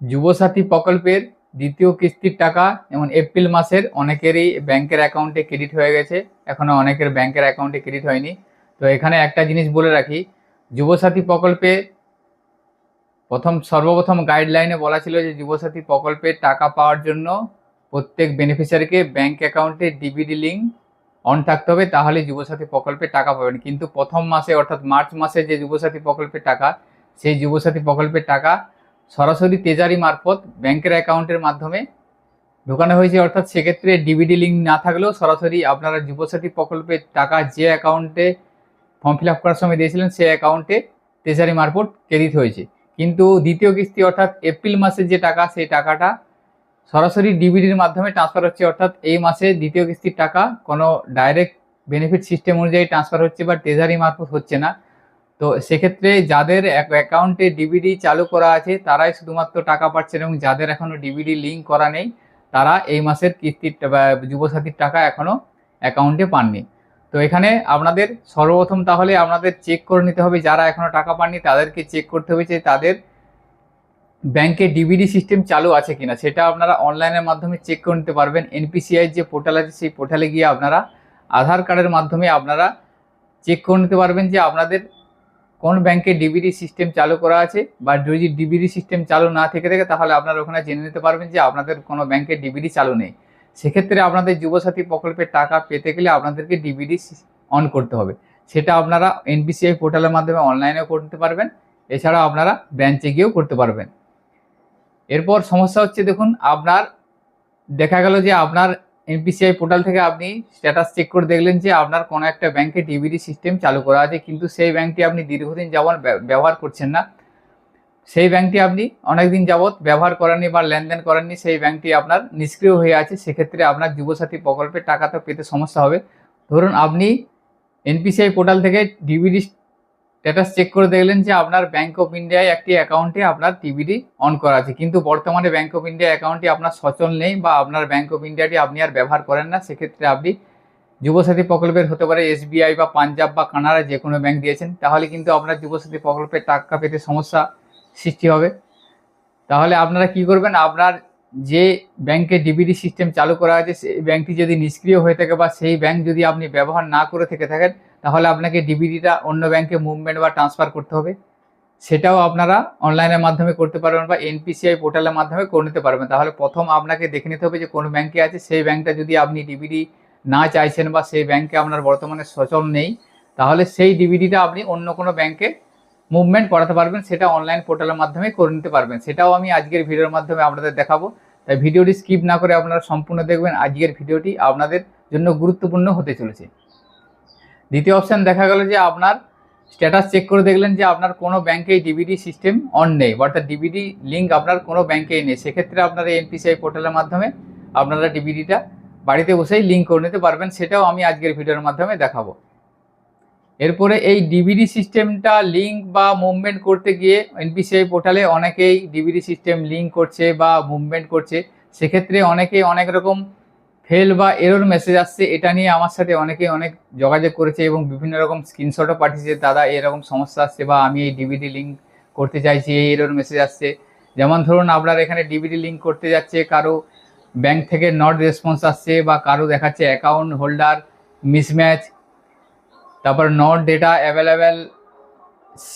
যুবসাথী প্রকল্পের দ্বিতীয় কিস্তির টাকা যেমন এপ্রিল মাসের অনেকেরই ব্যাংকের অ্যাকাউন্টে ক্রেডিট হয়ে গেছে, এখনও অনেকের ব্যাংকের অ্যাকাউন্টে ক্রেডিট হয়নি। তো এখানে একটা জিনিস বলে রাখি, যুবসাথী প্রকল্পে সর্বপ্রথম গাইডলাইনে বলা ছিল যে যুবসাথী প্রকল্পের টাকা পাওয়ার জন্য প্রত্যেক বেনিফিশিয়ারিকে ব্যাংক অ্যাকাউন্টে ডিবিডি লিঙ্ক অন থাকতে হবে, তাহলে যুবসাথী প্রকল্পের টাকা পাবেন। কিন্তু প্রথম মাসে অর্থাৎ মার্চ মাসে যে যুবসাথী প্রকল্পের টাকা, সেই যুবসাথী প্রকল্পের টাকা সরাসরি ট্রেজারি মারফত ব্যাংকের অ্যাকাউন্টের মাধ্যমে ঢোকানো হয়েছে। অর্থাৎ সেক্ষেত্রে ডিবিডি লিঙ্ক না থাকলেও সরাসরি আপনারা যুবসাথী প্রকল্পের টাকা যে অ্যাকাউন্টে ফর্ম ফিল আপ করার সময় দিয়েছিলেন সেই অ্যাকাউন্টে ট্রেজারি মারফত ক্রেডিট হয়েছে। কিন্তু দ্বিতীয় কিস্তি অর্থাৎ এপ্রিল মাসের যে টাকা, সেই টাকাটা সরাসরি ডিবিডির মাধ্যমে ট্রান্সফার হচ্ছে। অর্থাৎ এই মাসে দ্বিতীয় কিস্তির টাকা কোনো ডাইরেক্ট বেনিফিট সিস্টেম অনুযায়ী ট্রান্সফার হচ্ছে বা ট্রেজারি মারফত হচ্ছে না। তো সেক্ষেত্রে যাদের অ্যাকাউন্টে ডিবিডি চালু করা আছে তারাই শুধুমাত্র টাকা পাচ্ছেন, এবং যাদের এখনও ডিবিডি লিঙ্ক করা নেই তারা এই মাসের কিস্তির বা যুবসাথীর টাকা এখনও অ্যাকাউন্টে পাননি। তো এখানে আপনাদের সর্বপ্রথম তাহলে আপনাদের চেক করে নিতে হবে, যারা এখনও টাকা পাননি তাদেরকে চেক করতে হবে যে তাদের ব্যাংকে ডিবিডি সিস্টেম চালু আছে কিনা। সেটা আপনারা অনলাইনের মাধ্যমে চেক করে নিতে পারবেন। এনপিসিআই যে পোর্টাল আছে সেই পোর্টালে গিয়ে আপনারা আধার কার্ডের মাধ্যমে আপনারা চেক করে নিতে পারবেন যে আপনাদের কোন ব্যাংকে ডিবিডি সিস্টেম চালু করা আছে, বা যদি ডিবিডি সিস্টেম চালু না থেকে থাকে তাহলে আপনারা ওখানে জেনে নিতে পারবেন যে আপনাদের কোনো ব্যাংকে ডিবিডি চালু নেই। সেক্ষেত্রে আপনাদের যুবসাথী প্রকল্পের টাকা পেতে গেলে আপনাদেরকে ডিবিডি অন করতে হবে। সেটা আপনারা এনপিসিআই পোর্টালের মাধ্যমে অনলাইনেও করতে পারবেন, এছাড়াও আপনারা ব্রাঞ্চে গিয়েও করতে পারবেন। এরপর সমস্যা হচ্ছে, দেখুন আপনার দেখা গেল যে আপনার এনপিসিআই পোর্টাল থেকে আপনি স্ট্যাটাস চেক করে দেখলেন যে আপনার কোনো একটা ব্যাংকে ডিবিডি সিস্টেম চালু করা আছে, কিন্তু সেই ব্যাংকটি আপনি দীর্ঘদিন যাবৎ ব্যবহার করছেন না, সেই ব্যাংকটি আপনি অনেকদিন যাবৎ ব্যবহার করেননি বা লেনদেন করেননি, সেই ব্যাংকটি আপনার নিষ্ক্রিয় হয়ে আছে। সেক্ষেত্রে আপনার যুবসাথী প্রকল্পের টাকা তো পেতে সমস্যা হবে। ধরুন আপনি এনপিসিআই পোর্টাল থেকে ডিবিডি স্ট্যাটাস চেক করে দেখলেন যে আপনার ব্যাংক অফ ইন্ডিয়ায় একটি অ্যাকাউন্টে আপনার ডিবিডি অন করা আছে, কিন্তু বর্তমানে ব্যাংক অফ ইন্ডিয়া অ্যাকাউন্টটি আপনার সচল নেই বা আপনার ব্যাংক অফ ইন্ডিয়াটি আপনি আর ব্যবহার করেন না। সেক্ষেত্রে আপনি যুবসাথী প্রকল্পের হতে পারে এসবিআই বা পাঞ্জাব বা কানাড়া যে কোনো ব্যাংক দিয়েছেন, তাহলে কিন্তু আপনার যুবসাথী প্রকল্পের টাকা পেতে সমস্যা সৃষ্টি হবে। তাহলে আপনারা কি করবেন, আপনার যে ব্যাংকে ডিবিডি সিস্টেম চালু করা আছে সেই ব্যাংকটি যদি নিষ্ক্রিয় হয়ে থাকে বা সেই ব্যাংক যদি আপনি ব্যবহার না করে থেকে থাকেন, তাহলে আপনাকে ডিবিডিটা অন্য ব্যাংকে মুভমেন্ট বা ট্রান্সফার করতে হবে। সেটাও আপনারা অনলাইনের মাধ্যমে করতে পারবেন বা এনপিসিআই পোর্টালের মাধ্যমে করে নিতে পারবেন। তাহলে প্রথম আপনাকে দেখে নিতে হবে যে কোন ব্যাংকে আছে, সেই ব্যাংকটা যদি আপনি ডিবিডি না চাইছেন বা সেই ব্যাংকে আপনার বর্তমানে সচল নেই, তাহলে সেই ডিবিডিটা আপনি অন্য কোনো ব্যাংকে মুভমেন্ট করাতে পারবেন, সেটা অনলাইন পোর্টালের মাধ্যমে করে নিতে পারবেন। সেটাও আমি আজকের ভিডিওর মাধ্যমে আপনাদের দেখাবো, তাই ভিডিওটি স্কিপ না করে আপনারা সম্পূর্ণ দেখবেন। আজকের ভিডিওটি আপনাদের জন্য গুরুত্বপূর্ণ হতে চলেছে। দ্বিতীয় অপশান দেখা গেল যে আপনার স্ট্যাটাস চেক করে দেখলেন যে আপনার কোনো ব্যাংকেই ডিবিডি সিস্টেম অন নেই, অর্থাৎ ডিবিডি লিঙ্ক আপনার কোনো ব্যাংকেই নেই। সেক্ষেত্রে আপনারা এনপিসিআই পোর্টালের মাধ্যমে আপনারা ডিবিডিটা বাড়িতে বসেই লিঙ্ক করে নিতে পারবেন, সেটাও আমি আজকের ভিডিওর মাধ্যমে দেখাবো। এরপরে এই ডিবিডি সিস্টেমটা লিঙ্ক বা মুভমেন্ট করতে গিয়ে এনপিসিআই পোর্টালে অনেকেই ডিবিডি সিস্টেম লিঙ্ক করছে বা মুভমেন্ট করছে, সেক্ষেত্রে অনেকেই অনেক রকম ফেল বা এরর মেসেজ আসছে। এটা নিয়ে আমার সাথে অনেকেই অনেক যোগাযোগ করেছে এবং বিভিন্ন রকম স্ক্রিনশটও পাঠিয়েছে, দাদা এরকম সমস্যা আসছে বা আমি এই ডিবিডি লিঙ্ক করতে চাইছি, এই এরর মেসেজ আসছে। যেমন ধরুন আপনার এখানে ডিবিডি লিঙ্ক করতে যাচ্ছে, কারো ব্যাংক থেকে নট রেসপন্স আসছে, বা কারো দেখাচ্ছে অ্যাকাউন্ট হোল্ডার মিসম্যাচ, তারপর নট ডেটা অ্যাভেলেবেল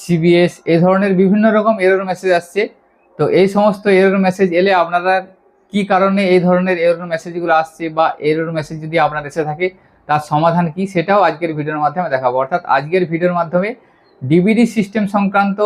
সিবিএস, এই ধরনের বিভিন্ন রকম এরর মেসেজ আসছে। তো এই সমস্ত এরর মেসেজ এলে আপনারা কি কারণে এই ধরনের এরর মেসেজগুলো আসছে, বা এরর মেসেজ যদি আপনার এসে থাকে তার সমাধান কি, সেটাও আজকের ভিডিওর মাধ্যমে দেখাবো। অর্থাৎ আজকের ভিডিওর মাধ্যমে ডিবিডি সিস্টেম সংক্রান্ত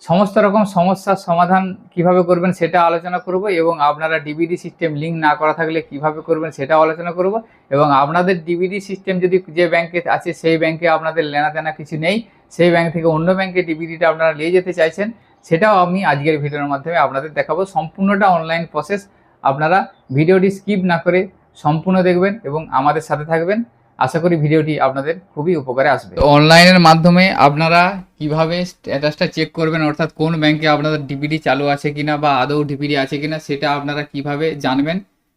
সমস্ত রকম সমস্যার সমাধান কিভাবে করবেন সেটা আলোচনা করব, এবং আপনারা ডিবিডি সিস্টেম লিঙ্ক না করা থাকলে কিভাবে করবেন সেটাও আলোচনা করব, এবং আপনাদের ডিবিডি সিস্টেম যদি যে ব্যাংকে আছে সেই ব্যাংকে আপনাদের লেনাদেনা কিছু নেই, সেই ব্যাংক থেকে অন্য ব্যাংকে ডিবিডিটা আপনারা নিয়ে যেতে চাইছেন, সেটাও আমি আজকের ভিডিওর মাধ্যমে আপনাদের দেখাবো। সম্পূর্ণটা অনলাইন প্রসেস, আপনারা ভিডিওটি স্কিপ না করে সম্পূর্ণ দেখবেন এবং আমাদের সাথে থাকবেন। আশা করি ভিডিওটি আপনাদের খুবই উপকারে আসবে। অনলাইনের মাধ্যমে আপনারা কিভাবে স্ট্যাটাসটা চেক করবেন, অর্থাৎ কোন ব্যাংকে আপনাদের ডিবিডি চালু আছে কিনা বা আদৌ ডিবিডি আছে কিনা সেটা আপনারা কিভাবে জানবেন,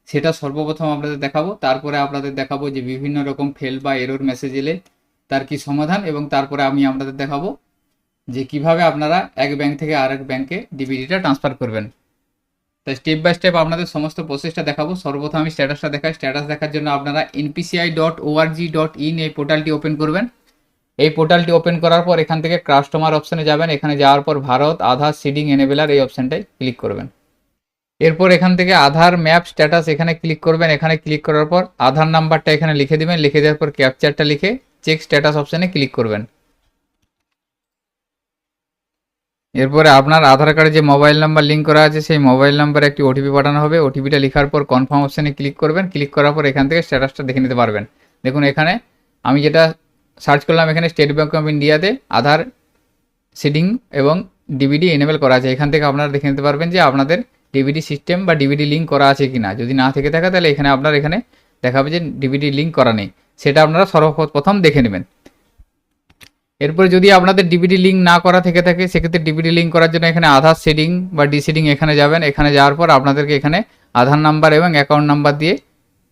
সেটা সর্বপ্রথম আপনাদের দেখাবো। তারপরে আপনাদের দেখাবো যে বিভিন্ন রকম ফেল বা এরর মেসেজ এলে তার কি সমাধান, এবং তারপরে আমি আপনাদের দেখাবো যে কিভাবে আপনারা এক ব্যাংক থেকে আরেক ব্যাংকে ডিবিডিটা ট্রান্সফার করবেন। তাই স্টেপ বাই স্টেপ আপনাদের সমস্ত প্রসেসটা দেখাবো। সর্বপ্রথম আমি স্ট্যাটাসটা দেখাই। স্ট্যাটাস দেখার জন্য আপনারা npci.org.in এই পোর্টালটি ওপেন করবেন। এই পোর্টালটি ওপেন করার পর এখান থেকে কাস্টমার অপশানে যাবেন। এখানে যাওয়ার পর ভারত আধার সিডিং এনেবেলার এই অপশানটায় ক্লিক করবেন। এরপর এখান থেকে আধার ম্যাপ স্ট্যাটাস এখানে ক্লিক করবেন। এখানে ক্লিক করার পর আধার নাম্বারটা এখানে লিখে দেবেন। লিখে দেওয়ার পর ক্যাপচারটা লিখে চেক স্ট্যাটাস অপশানে ক্লিক করবেন। এরপরে আপনার আধার কার্ডে যে মোবাইল নাম্বার লিঙ্ক করা আছে সেই মোবাইল নাম্বারে একটি ওটিপি পাঠানো হবে। ওটিপিটা লেখার পর কনফার্ম অপশানে ক্লিক করবেন। ক্লিক করার পর এখান থেকে স্ট্যাটাসটা দেখে নিতে পারবেন। দেখুন এখানে আমি যেটা সার্চ করলাম, এখানে স্টেট ব্যাঙ্ক অফ ইন্ডিয়াতে আধার সিডিং এবং ডিবিডি এনেবেল করা আছে। এখান থেকে আপনারা দেখে নিতে পারবেন যে আপনাদের ডিবিডি সিস্টেম বা ডিবিডি লিঙ্ক করা আছে কি না। যদি না থেকে থাকে তাহলে এখানে আপনার এখানে দেখাবে যে ডিবিডি লিঙ্ক করা নেই, সেটা আপনারা সর্বপ্রথম দেখে নেবেন। এরপরে যদি আপনাদের ডিবিডি লিঙ্ক না করা থেকে থাকে সেক্ষেত্রে ডিবিডি লিঙ্ক করার জন্য এখানে আধার সিডিং বা ডিসিডিং এখানে যাবেন। এখানে যাওয়ার পর আপনাদেরকে এখানে আধার নাম্বার এবং অ্যাকাউন্ট নাম্বার দিয়ে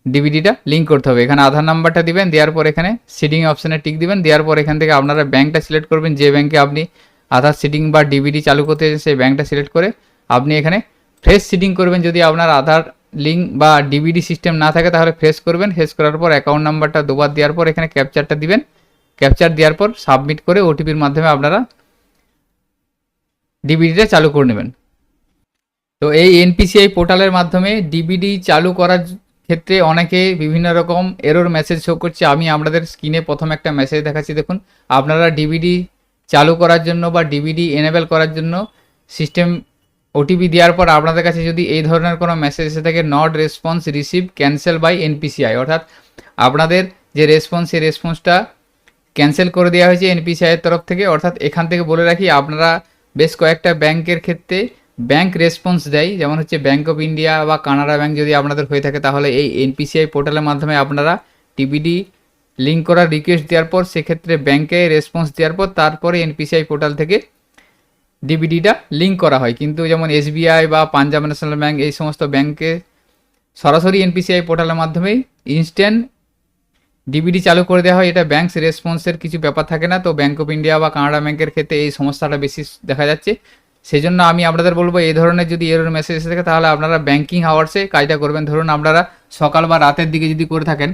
ডিবিডিটা লিঙ্ক করতে হবে। এখানে আধার নাম্বারটা দিবেন, দেওয়ার পর এখানে সিডিং অপশানে টিক দিবেন। দেওয়ার পর এখান থেকে আপনারা ব্যাঙ্কটা সিলেক্ট করবেন, যে ব্যাঙ্কে আপনি আধার সিডিং বা ডিবিডি চালু করতে চান সেই ব্যাঙ্কটা সিলেক্ট করে আপনি এখানে ফ্রেশ সিডিং করবেন। যদি আপনার আধার লিঙ্ক বা ডিবিডি সিস্টেম না থাকে তাহলে ফ্রেশ করবেন। ফ্রেশ করার পর অ্যাকাউন্ট নাম্বারটা দুবার দেওয়ার পর এখানে ক্যাপচারটা দিবেন। ক্যাপচার দেওয়ার পর সাবমিট করে ওটিপির মাধ্যমে আপনারা ডিবিডিটা চালু করে নেবেন। তো এই এনপিসিআই পোর্টালের মাধ্যমে ডিবিডি চালু করার ক্ষেত্রে অনেকে বিভিন্ন রকম এরর মেসেজ শো করছে। আমি আপনাদের স্ক্রিনে প্রথম একটা মেসেজ দেখাচ্ছি। দেখুন আপনারা ডিবিডি চালু করার জন্য বা ডিবিডি এনেবেল করার জন্য সিস্টেম ওটিপি দেওয়ার পর আপনাদের কাছে যদি এই ধরনের কোনো মেসেজ এসে থাকে, not response receive cancel by NPCI, অর্থাৎ আপনাদের যে রেসপন্স সেই রেসপন্সটা ক্যান্সেল করে দেওয়া হয়েছে এনপিসিআইয়ের তরফ থেকে। অর্থাৎ এখান থেকে বলে রাখি, আপনারা বেশ কয়েকটা ব্যাংকের ক্ষেত্রে ব্যাংক রেসপন্স দেয়, যেমন হচ্ছে ব্যাঙ্ক অফ ইন্ডিয়া বা কানাড়া ব্যাংক যদি আপনাদের হয়ে থাকে তাহলে এই এনপিসিআই পোর্টালের মাধ্যমে আপনারা ডিবিডি লিঙ্ক করার রিকোয়েস্ট দেওয়ার পর সেক্ষেত্রে ব্যাংকে রেসপন্স দেওয়ার পর তারপরে এনপিসিআই পোর্টাল থেকে ডিবিডিটা লিঙ্ক করা হয়। কিন্তু যেমন এসবিআই বা পাঞ্জাব ন্যাশনাল ব্যাংক এই সমস্ত ব্যাংকে সরাসরি এনপিসিআই পোর্টালের মাধ্যমেই ইনস্ট্যান্ট ডিবিডি চালু করে দেওয়া হয়। এটা ব্যাঙ্কস রেসপন্সের কিছু ব্যাপার থাকে না। তো ব্যাঙ্ক অফ ইন্ডিয়া বা কানাড়া ব্যাংকের ক্ষেত্রে এই সমস্যাটা বেশি দেখা যাচ্ছে। সেই জন্য আমি আপনাদের বলবো এই ধরনের যদি এরর মেসেজ এসে থাকে তাহলে আপনারা ব্যাঙ্কিং আওয়ার্সে কাজটা করবেন। ধরুন আপনারা সকাল বা রাতের দিকে যদি করে থাকেন,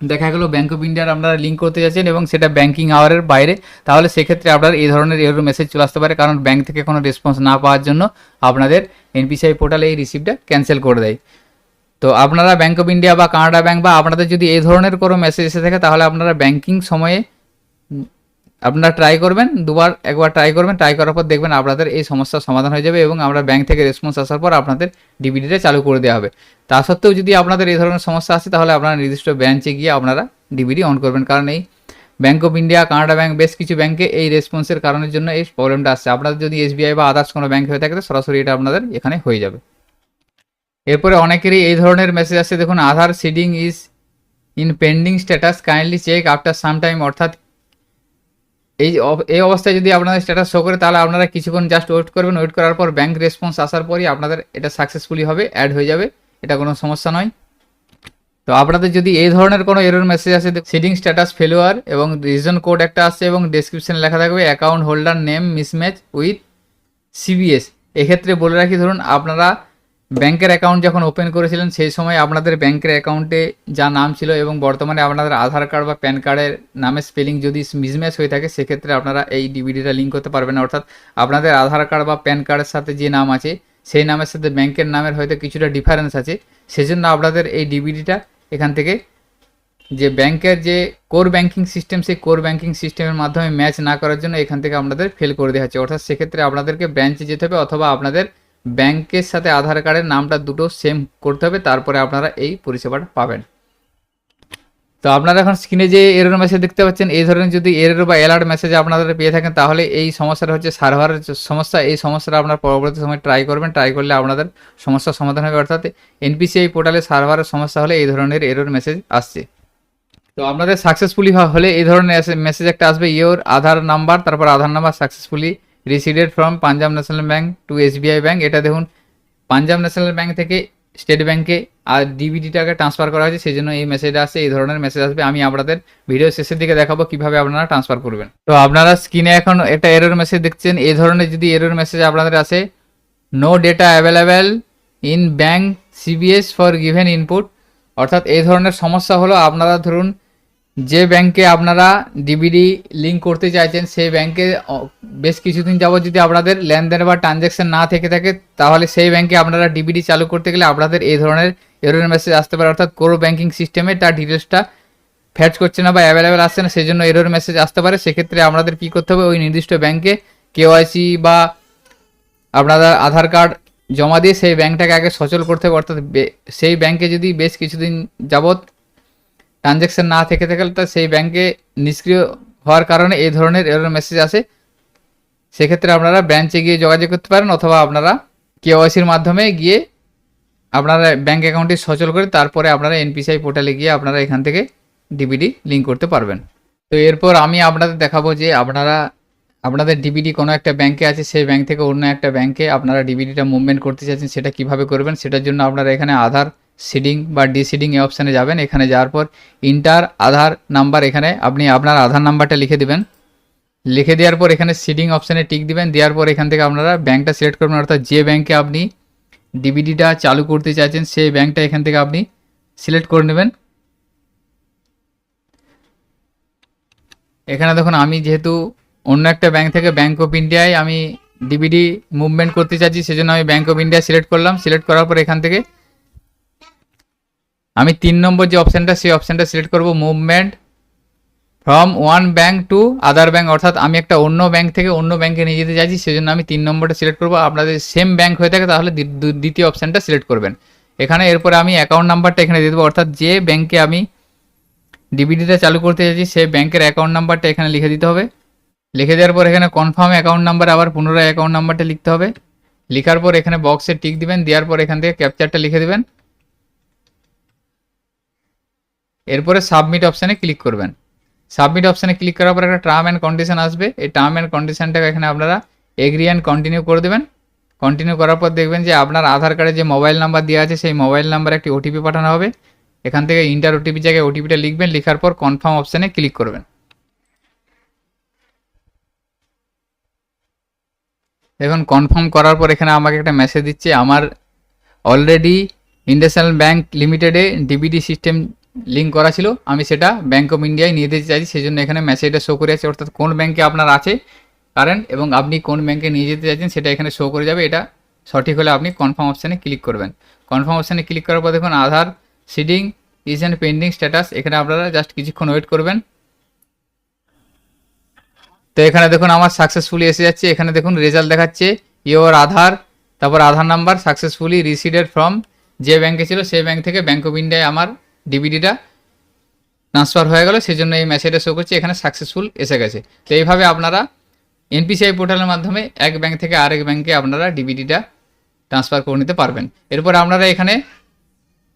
দেখা গেলো ব্যাঙ্ক অফ ইন্ডিয়ার আপনারা লিঙ্ক করতে যাচ্ছেন এবং সেটা ব্যাঙ্কিং আওয়ারের বাইরে, তাহলে সেক্ষেত্রে আপনার এই ধরনের এরর মেসেজ চলে আসতে পারে, কারণ ব্যাঙ্ক থেকে কোনো রেসপন্স না পাওয়ার জন্য আপনাদের এনপিসিআই পোর্টালে এই রিসিপ্টটা ক্যান্সেল করে দেয়। তো আপনারা ব্যাঙ্ক অফ ইন্ডিয়া বা কানাডা ব্যাংক বা আপনাদের যদি এই ধরনের কোনো মেসেজ এসে থাকে তাহলে আপনারা ব্যাঙ্কিং সময়ে আপনারা ট্রাই করবেন, একবার ট্রাই করবেন। ট্রাই করার পর দেখবেন আপনাদের এই সমস্যার সমাধান হয়ে যাবে এবং আমরা ব্যাঙ্ক থেকে রেসপন্স আসার পর আপনাদের ডিবিডিটা চালু করে দেওয়া হবে। তা সত্ত্বেও যদি আপনাদের এই ধরনের সমস্যা আসে তাহলে আপনারা নির্দিষ্ট ব্রাঞ্চে গিয়ে আপনারা ডিবিডি অন করবেন, কারণ এই bank of India, Canada bank, বেশ কিছু ব্যাংকে এই রেসপন্সের কারণের জন্য এই প্রবলেমটা আসছে। আপনাদের যদি এসবিআই বা আদার্স কোনো ব্যাংক হয়ে থাকে তো সরাসরি এটা আপনাদের এখানে হয়ে যাবে। এরপরে অনেকেরই এই ধরনের মেসেজ আসছে, দেখুন Aadhaar seeding is in pending status, kindly check after some time. অর্থাৎ এই অবস্থায় যদি আপনাদের স্ট্যাটাস শো করে তাহলে আপনারা কিছুক্ষণ জাস্ট ওয়েট করবেন। ওয়েট করার পর ব্যাঙ্ক রেসপন্স আসার পরই আপনাদের এটা সাকসেসফুলি হবে, অ্যাড হয়ে যাবে, এটা কোনো সমস্যা নয়। তো আপনাদের যদি এই ধরনের কোনো এরর মেসেজ আসে, সিডিং স্ট্যাটাস ফেলুয়ার এবং রিজন কোড একটা আসছে এবং ডেসক্রিপশনে লেখা থাকবে account holder name mismatch with CBS. এক্ষেত্রে বলে রাখি, ধরুন আপনারা ব্যাংকের অ্যাকাউন্ট যখন ওপেন করেছিলেন সেই সময় আপনাদের ব্যাংকের অ্যাকাউন্টে যা নাম ছিল এবং বর্তমানে আপনাদের আধার কার্ড বা প্যান কার্ডের নামের স্পেলিং যদি মিসম্যাচ হয়ে থাকে সেক্ষেত্রে আপনারা এই ডিবিডিটা লিঙ্ক করতে পারবেন না। অর্থাৎ আপনাদের আধার কার্ড বা প্যান কার্ডের সাথে যে নাম আছে সেই নামের সাথে ব্যাংকের নামের হয়তো কিছুটা ডিফারেন্স আছে, সেজন্য আপনাদের এই ডিবিডিটা এখান থেকে যে ব্যাংকের যে কোর ব্যাংকিং সিস্টেম সেই কোর ব্যাংকিং সিস্টেমের মাধ্যমে ম্যাচ না করার জন্য এখান থেকে আপনাদের ফেল করে দেওয়া হচ্ছে। অর্থাৎ সেক্ষেত্রে আপনাদেরকে ব্রাঞ্চে যেতে হবে অথবা আপনাদের ব্যাংকের সাথে আধার কার্ডের নামটা দুটো সেম করতে হবে, তারপরে আপনারা এই পরিষেবাটা পাবেন। তো আপনারা এখন স্ক্রিনে যে এরর মেসেজ দেখতে পাচ্ছেন, এই ধরনের যদি এরর বা অ্যালার্ট মেসেজ আপনারা পেয়ে থাকেন তাহলে এই সমস্যাটা হচ্ছে সার্ভারের সমস্যা। এই সমস্যাটা আপনার পরবর্তী সময় ট্রাই করবেন, ট্রাই করলে আপনাদের সমস্যার সমাধান হবে। অর্থাৎ এনপিসিআই পোর্টালে সার্ভারের সমস্যা হলে এই ধরনের এরর মেসেজ আসছে। তো আপনাদের সাকসেসফুলি হলে এই ধরনের মেসেজ একটা আসবে, ইওর আধার নাম্বার, তারপর Aadhaar number successfully reseeded from Punjab national bank to SBI bank. এটা দেখুন পাঞ্জাব ন্যাশনাল ব্যাংক থেকে স্টেট ব্যাঙ্কে আর ডিবিডিটাকে ট্রান্সফার করা হয়েছে, সেই জন্য এই মেসেজটা আসছে, এই ধরনের মেসেজ আসবে। আমি আপনাদের ভিডিও শেষের দিকে দেখাবো কিভাবে আপনারা ট্রান্সফার করবেন। তো আপনারা স্ক্রিনে এখন একটা এরর মেসেজ দেখছেন। এই ধরনের যদি এরর মেসেজ আপনাদের আসে, no data available in bank CBS for given input, অর্থাৎ এই ধরনের সমস্যা হলো আপনারা ধরুন যে ব্যাংকে আপনারা ডিবিডি লিঙ্ক করতে চাইছেন সেই ব্যাংকে বেশ কিছুদিন যাবত যদি আপনাদের লেনদেন বা ট্রানজ্যাকশন না থেকে থাকে, তাহলে সেই ব্যাংকে আপনারা ডিবিডি চালু করতে গেলে আপনাদের এই ধরনের এরর মেসেজ আসতে পারে, অর্থাৎ কোর ব্যাংকিং সিস্টেমে তার ডিটেলসটা ফ্যাচ করছে না বা অ্যাভেলেবেল আসছে না, সেই জন্য এরর মেসেজ আসতে পারে। সেক্ষেত্রে আপনাদের কী করতে হবে, ওই নির্দিষ্ট ব্যাংকে কেওয়াইসি বা আপনারা আধার কার্ড জমা দিয়ে সেই ব্যাংকটাকে আগে সচল করতে হবে, অর্থাৎ সেই ব্যাংকে যদি বেশ কিছুদিন যাবত ট্রানজ্যাকশন না থেকে থাকে তা সেই ব্যাংকে নিষ্ক্রিয় হওয়ার কারণে এই ধরনের এরর মেসেজ আসে। সেক্ষেত্রে আপনারা ব্রাঞ্চে গিয়ে যোগাযোগ করতে পারেন, অথবা আপনারা কেওয়াইসির মাধ্যমে গিয়ে আপনারা ব্যাংক অ্যাকাউন্টটি সচল করে তারপরে আপনারা এনপিসিআই পোর্টালে গিয়ে আপনারা এখান থেকে ডিবিডি লিঙ্ক করতে পারবেন। তো এরপর আমি আপনাদের দেখাবো যে আপনাদের ডিবিডি কোনো একটা ব্যাংকে আছে, সেই ব্যাংক থেকে অন্য একটা ব্যাংকে আপনারা ডিবিডিটা মুভমেন্ট করতে চাইছেন, সেটা কিভাবে করবেন। সেটার জন্য আপনারা এখানে আধার সিডিং বা ডিসিডিং এই অপশানে যাবেন। এখানে যাওয়ার পর ইন্টার আধার নাম্বার, এখানে আপনি আপনার আধার নাম্বারটা লিখে দেবেন। লিখে দেওয়ার পর এখানে সিডিং অপশানে টিক দিবেন। দেওয়ার পর এখান থেকে আপনারা ব্যাংকটা সিলেক্ট করবেন, অর্থাৎ যে ব্যাংকে আপনি ডিবিডিটা চালু করতে চাইছেন সেই ব্যাংকটা এখান থেকে আপনি সিলেক্ট করে নেবেন। এখানে দেখুন আমি যেহেতু অন্য একটা ব্যাংক থেকে ব্যাঙ্ক অফ ইন্ডিয়ায় আমি ডিবিডি মুভমেন্ট করতে চাইছি, সেজন্য আমি ব্যাঙ্ক অফ ইন্ডিয়া সিলেক্ট করলাম। সিলেক্ট করার পর এখান থেকে আমি 3 নম্বর যে অপশানটা সেই অপশানটা সিলেক্ট করব, movement from one bank to other bank, অর্থাৎ আমি একটা অন্য ব্যাঙ্ক থেকে অন্য ব্যাঙ্কে নিয়ে যেতে চাইছি, সেজন্য আমি 3 নম্বরটা সিলেক্ট করবো। আপনাদের সেম ব্যাঙ্ক হয়ে থাকে তাহলে দ্বিতীয় অপশানটা সিলেক্ট করবেন। এখানে এরপরে আমি অ্যাকাউন্ট নাম্বারটা এখানে দিয়ে দেবো, অর্থাৎ যে ব্যাঙ্কে আমি ডিবিডিটা চালু করতে চাইছি সেই ব্যাঙ্কের অ্যাকাউন্ট নাম্বারটা এখানে লিখে দিতে হবে। লিখে দেওয়ার পর এখানে কনফার্ম অ্যাকাউন্ট নাম্বার আবার পুনরায় অ্যাকাউন্ট নাম্বারটা লিখতে হবে। লেখার পর এখানে বক্সে টিক দিবেন। দেওয়ার পর এখান থেকে ক্যাপচারটা লিখে দেবেন। এরপরে সাবমিট অপশানে ক্লিক করবেন। সাবমিট অপশানে ক্লিক করার পর একটা টার্ম অ্যান্ড কন্ডিশন আসবে। এই টার্ম অ্যান্ড কন্ডিশনটাকে এখানে আপনারা এগ্রি অ্যান্ড কন্টিনিউ করে দেবেন। কন্টিনিউ করার পর দেখবেন যে আপনার আধার কার্ডে যে মোবাইল নাম্বার দেওয়া আছে সেই মোবাইল নাম্বারে একটি ওটিপি পাঠানো হবে। এখান থেকে ইন্টার ওটিপি জায়গায় ওটিপিটা লিখবেন। লেখার পর কনফার্ম অপশানে ক্লিক করবেন। দেখুন কনফার্ম করার পর এখানে আমাকে একটা মেসেজ দিচ্ছে, আমার অলরেডি ইন্ডাসইন্ড ব্যাংক লিমিটেডে ডিবিডি সিস্টেম লিঙ্ক করা ছিল, আমি সেটা ব্যাঙ্ক অফ ইন্ডিয়ায় নিয়ে যেতে চাইছি, সেই জন্য এখানে মেসেজটা শো করে আছে, অর্থাৎ কোন ব্যাঙ্কে আপনার আছে কারেন্ট এবং আপনি কোন ব্যাঙ্কে নিয়ে যেতে চাইছেন সেটা এখানে শো করে যাবে। এটা সঠিক হলে আপনি কনফার্ম অপশানে ক্লিক করবেন। কনফার্ম অপশানে ক্লিক করার পর দেখুন Aadhaar seeding is and pending status, এখানে আপনারা জাস্ট কিছুক্ষণ ওয়েট করবেন। তো এখানে দেখুন আমার সাকসেসফুলি এসে যাচ্ছে। এখানে দেখুন রেজাল্ট দেখাচ্ছে ইওর আধার, তারপর Aadhaar number successfully reseeded from, যে ব্যাঙ্কে ছিল সেই ব্যাঙ্ক থেকে ব্যাঙ্ক অফ ইন্ডিয়ায় আমার ডিবিডিটা ট্রান্সফার হয়ে গেল, সেই জন্য এই মেসেজটা শো করছে এখানে সাকসেসফুল এসে গেছে। তো এইভাবে আপনারা এনপিসিআই পোর্টালের মাধ্যমে এক ব্যাঙ্ক থেকে আরেক ব্যাঙ্কে আপনারা ডিবিডিটা ট্রান্সফার করে নিতে পারবেন। এরপর আপনারা এখানে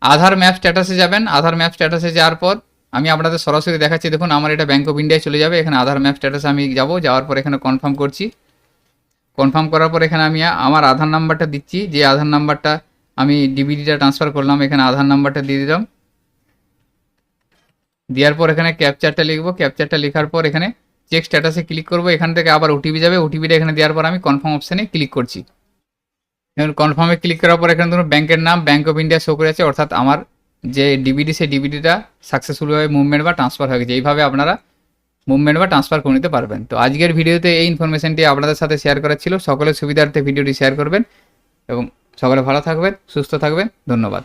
আধার ম্যাপ স্ট্যাটাসে যাবেন। আধার ম্যাপ স্ট্যাটাসে যাওয়ার পর আমি আপনাদের সরাসরি দেখাচ্ছি। দেখুন আমার এটা ব্যাঙ্ক অফ ইন্ডিয়ায় চলে যাবে। এখানে আধার ম্যাপ স্ট্যাটাসে আমি যাওয়ার পর এখানে কনফার্ম করছি। কনফার্ম করার পর এখানে আমি আমার আধার নাম্বারটা দিচ্ছি, যে আধার নাম্বারটা আমি ডিবিডিটা ট্রান্সফার করলাম, এখানে আধার নাম্বারটা দিয়ে দিলাম। দেওয়ার পর এখানে ক্যাপচারটা লিখবো। ক্যাপচারটা লেখার পর এখানে চেক স্ট্যাটাসে ক্লিক করবো। এখান থেকে আবার ওটিপি যাবে, ওটিপিটা এখানে দেওয়ার পর আমি কনফার্ম অপশানে ক্লিক করছি। এখন কনফার্মে ক্লিক করার পর এখানে ধরুন ব্যাঙ্কের নাম ব্যাঙ্ক অফ ইন্ডিয়া শো করে আছে, অর্থাৎ আমার যে ডিবিডি সেই ডিবিডিটা সাকসেসফুলভাবে মুভমেন্ট বা ট্রান্সফার হয়ে গেছে। এইভাবে আপনারা মুভমেন্ট বা ট্রান্সফার করে নিতে পারবেন। তো আজকের ভিডিওতে এই ইনফরমেশনটি আপনাদের সাথে শেয়ার করার ছিল। সকলের সুবিধার্থে ভিডিওটি শেয়ার করবেন এবং সকলে ভালো থাকবেন, সুস্থ থাকবেন। ধন্যবাদ।